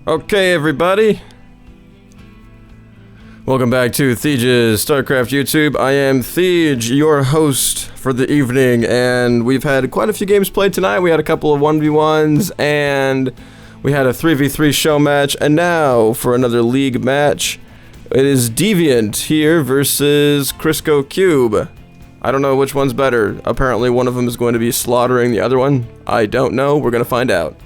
Okay, everybody. Welcome back to Thiege's StarCraft YouTube. I am Thiege, your host for the evening, and we've had quite a few games played tonight. We had a couple of 1v1s, and we had a 3v3 show match, and now for another league match. It is Deviant here versus CriscoCube. I don't know which one's better. Apparently one of them is going to be slaughtering the other one. I don't know. We're going to find out.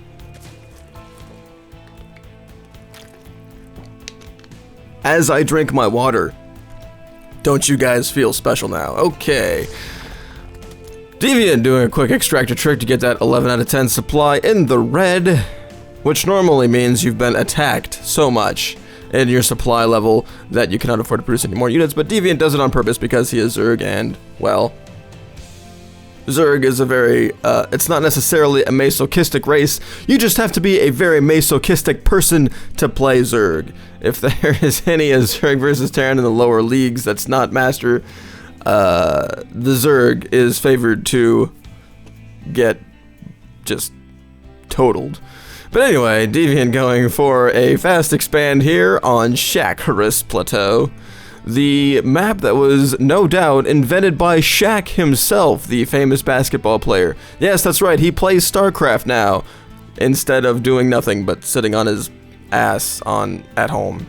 As I drink my water, don't you guys feel special now? Okay. Deviant doing a quick extractor trick to get that 11 out of 10 supply in the red, which normally means you've been attacked so much in your supply level that you cannot afford to produce any more units, but Deviant does it on purpose because he is Zerg, and, well, Zerg is a very, it's not necessarily a masochistic race. You just have to be a very masochistic person to play Zerg. If there is any Zerg versus Terran in the lower leagues that's not Master, the Zerg is favored to get just totaled. But anyway, Deviant going for a fast expand here on Shaq's Plateau. The map that was, no doubt, invented by Shaq himself, the famous basketball player. Yes, that's right, he plays StarCraft now, instead of doing nothing but sitting on his ass at home.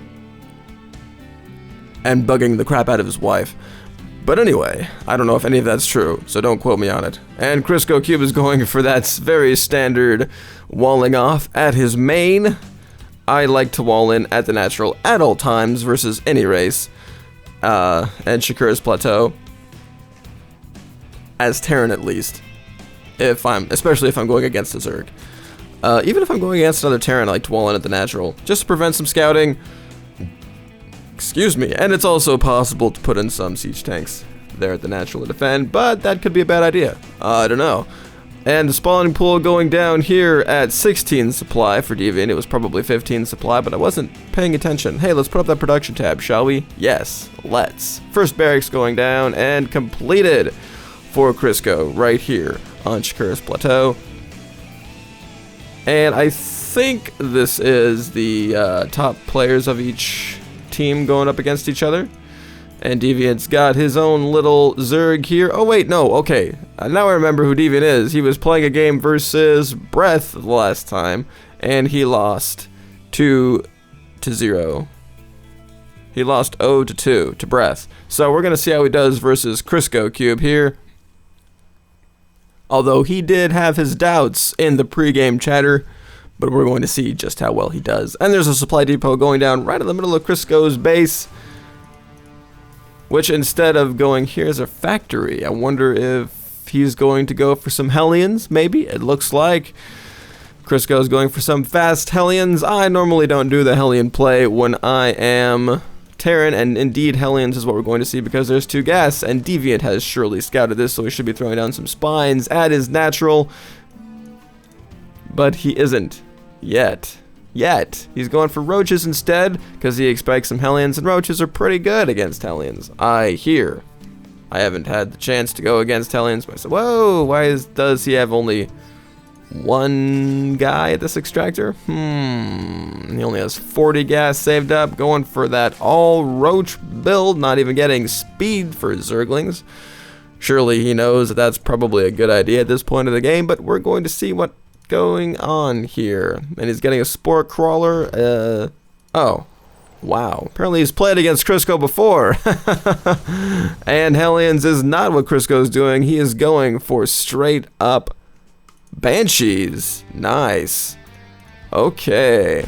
And bugging the crap out of his wife. But anyway, I don't know if any of that's true, so don't quote me on it. And CriscoCube is going for that very standard walling off at his main. I like to wall in at the natural at all times versus any race. And Shaq's Plateau as Terran at least, especially if I'm going against a Zerg. Even if I'm going against another Terran, I like to wall in at the natural, just to prevent some scouting. Excuse me. And it's also possible to put in some siege tanks there at the natural to defend, but that could be a bad idea. I don't know. And the spawning pool going down here at 16 supply for Deviant. It was probably 15 supply, but I wasn't paying attention. Hey, let's put up that production tab, shall we? Yes, let's. First barracks going down and completed for Crisco right here on Shaq's Plateau. And I think this is the top players of each team going up against each other. And Deviant's got his own little Zerg here. Oh wait, no, okay. Now I remember who Deviant is. He was playing a game versus Breath the last time, and he lost 2-0. He lost 0-2 to Breath. So we're gonna see how he does versus CriscoCube here. Although he did have his doubts in the pre-game chatter, but we're going to see just how well he does. And there's a supply depot going down right in the middle of Crisco's base, which instead of going, here's a factory, I wonder if he's going to go for some Hellions, maybe? It looks like Crisco's going for some fast Hellions. I normally don't do the Hellion play when I am Terran, and indeed Hellions is what we're going to see because there's 2 gas, and Deviant has surely scouted this, so he should be throwing down some spines at his natural. But he isn't. Yet. He's going for roaches instead, because he expects some Hellions, and roaches are pretty good against Hellions, I hear. I haven't had the chance to go against Hellions, but I said, whoa, does he have only one guy at this extractor? He only has 40 gas saved up, going for that all roach build, not even getting speed for his Zerglings. Surely he knows that that's probably a good idea at this point of the game, but we're going to see what going on here. And he's getting a spore crawler. Oh, wow. Apparently he's played against Crisco before. And Hellions is not what Crisco's doing. He is going for straight up Banshees. Nice. Okay.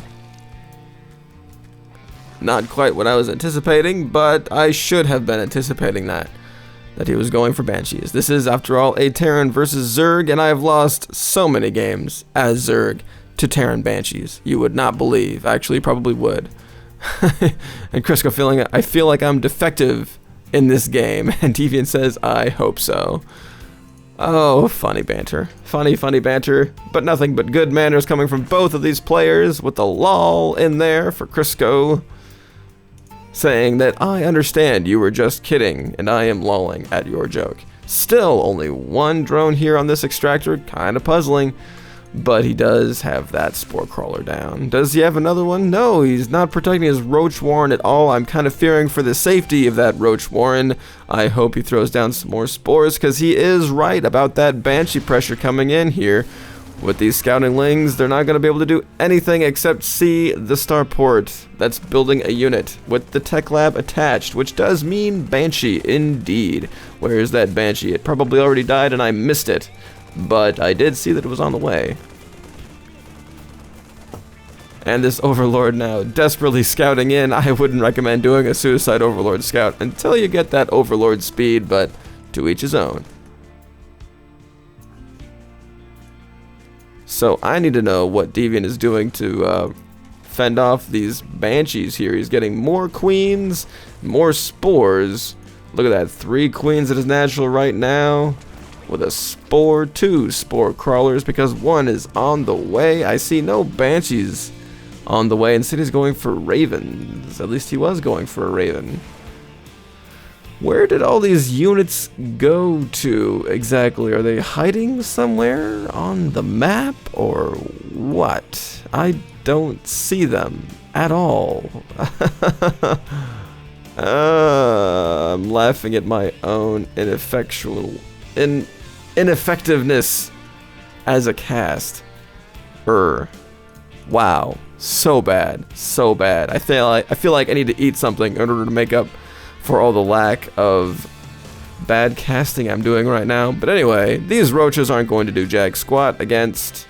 Not quite what I was anticipating, but I should have been anticipating that he was going for Banshees. This is, after all, a Terran versus Zerg, and I have lost so many games as Zerg to Terran Banshees. You would not believe. Actually, you probably would. And Crisco I feel like I'm defective in this game, and Deviant says, I hope so. Oh, funny banter. Funny banter, but nothing but good manners coming from both of these players, with the lol in there for Crisco, saying that I understand you were just kidding, and I am lolling at your joke. Still, only one drone here on this extractor, kind of puzzling. But he does have that Spore Crawler down. Does he have another one? No, he's not protecting his Roach Warren at all. I'm kind of fearing for the safety of that Roach Warren. I hope he throws down some more spores, because he is right about that Banshee pressure coming in here. With these Scouting Lings, they're not going to be able to do anything except see the starport that's building a unit with the tech lab attached, which does mean Banshee indeed. Where is that Banshee? It probably already died and I missed it. But I did see that it was on the way. And this Overlord now desperately scouting in. I wouldn't recommend doing a Suicide Overlord scout until you get that Overlord speed, but to each his own. So I need to know what Deviant is doing to fend off these Banshees here. He's getting more queens, more spores. Look at that, 3 queens at his natural right now. With a spore, 2 spore crawlers, because 1 is on the way. I see no Banshees on the way. Instead he's going for ravens. At least he was going for a raven. Where did all these units go to exactly? Are they hiding somewhere on the map or what? I don't see them at all. I'm laughing at my own ineffectiveness as a cast. Wow, so bad, so bad. I feel like I need to eat something in order to make up for all the lack of bad casting I'm doing right now. But anyway, these roaches aren't going to do jack squat against,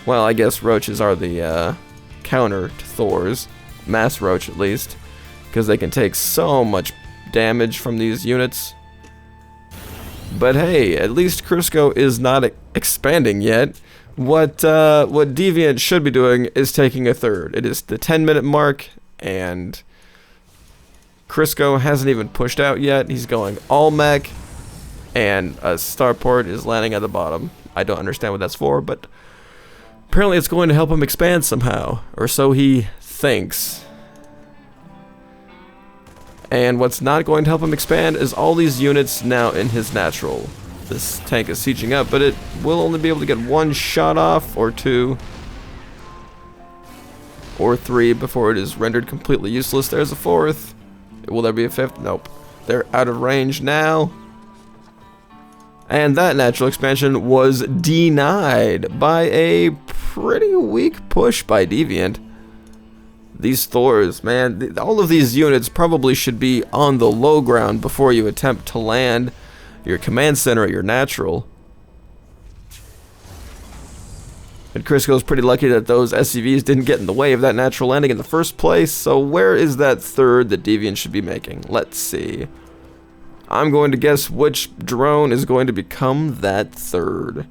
well, I guess roaches are the counter to Thor's, mass roach at least, because they can take so much damage from these units. But hey, at least Crisco is not expanding yet. What Deviant should be doing is taking a third. It is the 10-minute mark, and Crisco hasn't even pushed out yet. He's going all mech, and a starport is landing at the bottom. I don't understand what that's for, but apparently it's going to help him expand somehow, or so he thinks. And what's not going to help him expand is all these units now in his natural. This tank is sieging up, but it will only be able to get 1 shot off, or 2, or 3 before it is rendered completely useless. There's a 4th. Will there be a 5th? Nope. They're out of range now. And that natural expansion was denied by a pretty weak push by Deviant. These Thors, man, all of these units probably should be on the low ground before you attempt to land your command center at your natural. And Crisco's pretty lucky that those SCVs didn't get in the way of that natural landing in the first place. So where is that third that Deviant should be making? Let's see. I'm going to guess which drone is going to become that third.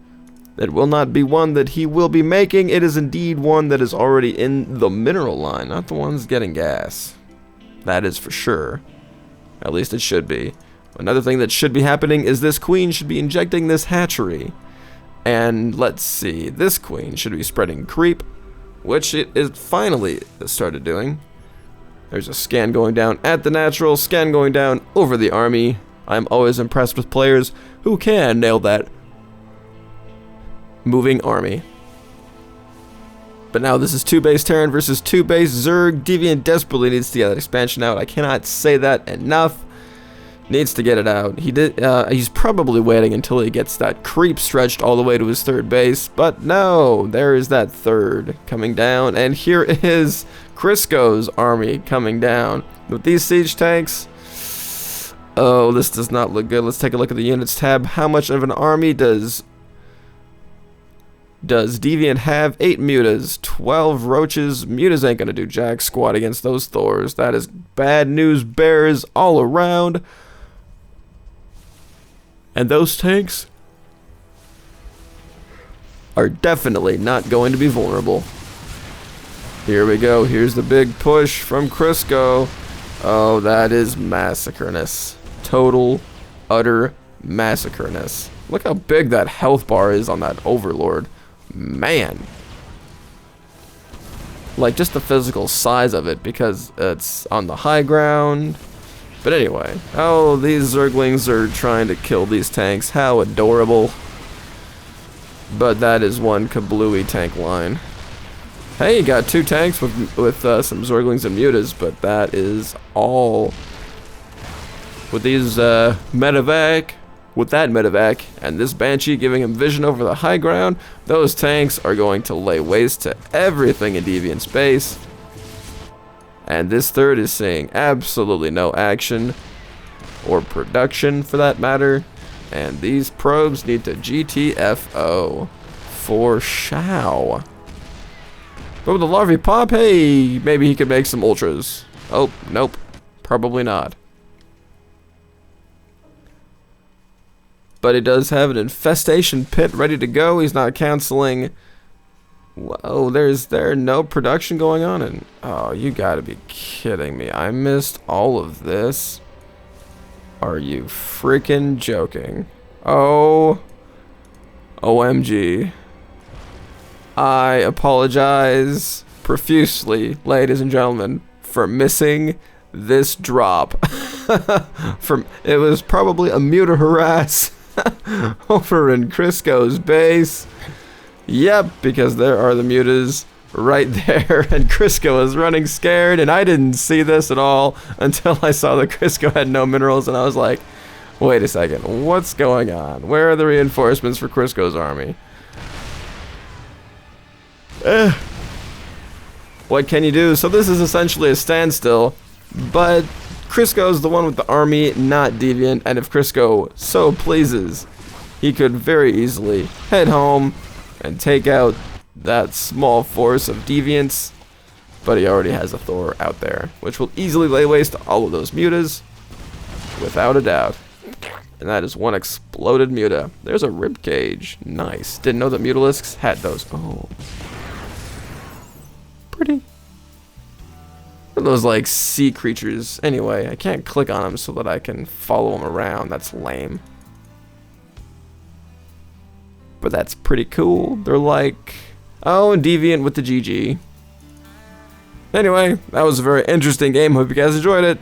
It will not be one that he will be making. It is indeed one that is already in the mineral line, not the ones getting gas. That is for sure. At least it should be. Another thing that should be happening is this queen should be injecting this hatchery. And let's see, this queen should be spreading creep, which it is finally started doing. There's a scan going down at the natural, scan going down over the army. I'm always impressed with players who can nail that moving army. But now this is 2 base Terran versus 2 base Zerg. Deviant desperately needs to get that expansion out. I cannot say that enough. Needs to get it out. He's probably waiting until he gets that creep stretched all the way to his 3rd base, but no, there is that 3rd coming down, and here is Crisco's army coming down. With these siege tanks, oh, this does not look good. Let's take a look at the units tab. How much of an army does Deviant have? 8 mutas, 12 roaches. Mutas ain't gonna do jack squat against those Thors. That is bad news bears all around. And those tanks are definitely not going to be vulnerable. Here we go. Here's the big push from Crisco. Oh, that is massacreness. Total, utter massacreness. Look how big that health bar is on that Overlord. Man. Like, just the physical size of it, because it's on the high ground. But anyway, oh, these Zerglings are trying to kill these tanks. How adorable. But that is one kablooey tank line. Hey, you got 2 tanks with some Zorglings and Mutas, but that is all. With these medevac, with that medevac, and this Banshee giving him vision over the high ground, those tanks are going to lay waste to everything in Deviant space. And this third is seeing absolutely no action, or production for that matter. And these probes need to GTFO for show. But with the larvae pop, hey, maybe he could make some ultras. Oh, nope, probably not. But he does have an infestation pit ready to go. He's not canceling. Whoa, is there no production going on? And oh, you gotta be kidding me. I missed all of this. Are you freaking joking? Oh, OMG. I apologize profusely, ladies and gentlemen, for missing this drop. It was probably a muta harass over in Crisco's base. Yep, because there are the mutas right there, and Crisco is running scared, and I didn't see this at all until I saw that Crisco had no minerals, and I was like, wait a second, what's going on? Where are the reinforcements for Crisco's army? What can you do? So this is essentially a standstill, but Crisco's the one with the army, not Deviant, and if Crisco so pleases, he could very easily head home and take out that small force of Deviants, but he already has a Thor out there, which will easily lay waste to all of those mutas, without a doubt. And that is one exploded muta. There's a rib cage. Nice. Didn't know that mutalisks had those. Oh. Pretty. What are those like sea creatures? Anyway, I can't click on them so that I can follow them around. That's lame. But that's pretty cool. They're like, oh, Deviant with the GG. Anyway, that was a very interesting game. Hope you guys enjoyed it.